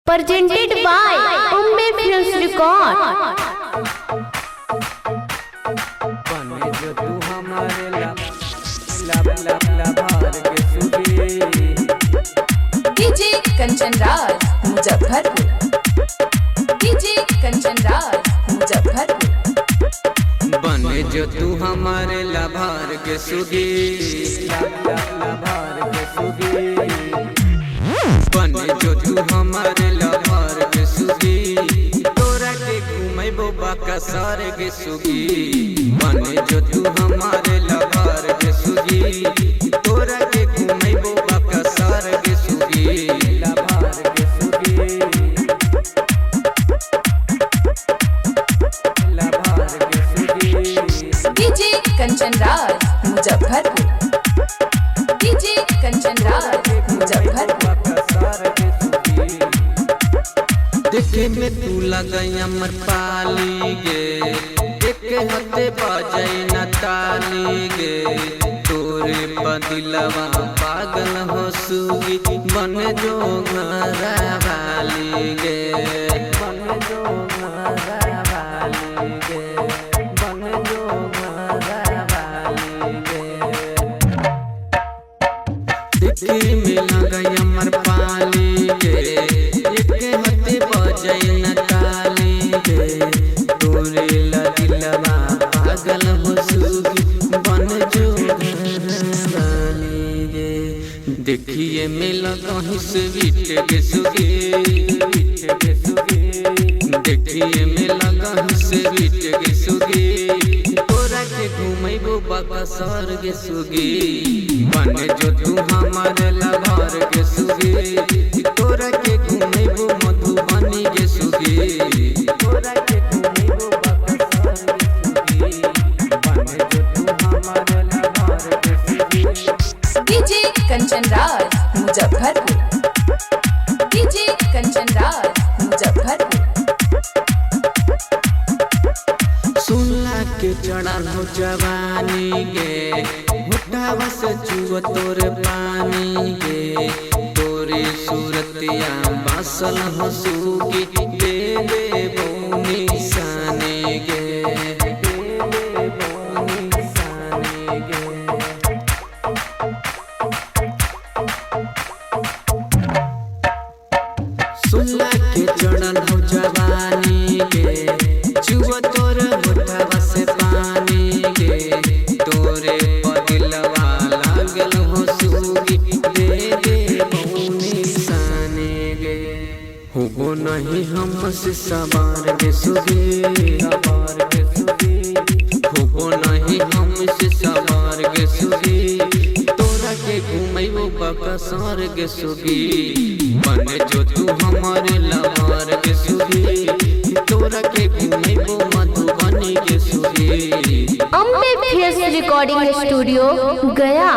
presented by Umme Films Record। बने जो तू हमारे लाभार के सुगी। डीजे कंचन राज मुजफ्फरपुर। डीजे कंचन राज मुजफ्फरपुर। बने जो तू हमारे लाभार के सुगी, लाभार के सुगी। बने जो तू हमारे लाभार के सुगी, तोरा के घूमे बोबा का सारे के सुगी। बने जो तू हमारे लाभार के सुगी, तोरा के घूमे बोबा का सारे के सुगी। लाभार के सुगी, लाभार के सुगी। डीजे कंचन राज मुजफ्फरपुर। डीजे कंचन राज मुजफ्फरपुर। देखे में तू लगई अमर पाली गे, देखे हते बाजई न ताली गे। तोरे बदिलवा पागल हो सुगी, बन जो घरा वाली गे। बन जो घरा वाली गे, बन जो घरा वाली गे। देखे में लगई अमर पाली गे, देखे हते बाजई न ताली गे। तोरे लदिलवा पागल हो सुगी, बन जो घरवाली गे। देखिए मेला कहीं से बीट के सुगी, देखिए मेला कहीं से बीट के सुगी। तोरा के घूमे बोबा का सर के सुगी, बने जो तू हमारे लाभार के सुगी। तोरा के घूमे बो मधुबनी के सुगी, तोरा के घूमे बोबा का सर के सुगी। बने जो तू हमारे लाभार के सुगी। डीजे कंचन राज मुजफ्फरपुर। डीजे कंचन राज मुजफ्फरपुर। सुनला के चढ़ल हो जवानी गे, होठावा से चुआ तोरे पानी गे। तोरे सूरतिया बासल हो सुगी, दे दे बोनी साने गे। दे दे बोनी साने गे। सुनला के चढ़ल हो जवानी गे, चुआ तोर होठवा से पानी गे। तोरे बदिलवा लागल हो सुगी, दे दे बोनी साने गे। हो नहीं हमसे सवार के सुगी, सवार के सुगी। हो नहीं हमसे सवार के सुगी, तोरा के घूमे बोबा सार के सुगी। बने जो तू हमारे लाभार के सुगी, तोरा के घूमे बो मधुबनी के सुगी। अम्बे फिल्म्स रिकॉर्डिंग स्टूडियो गया।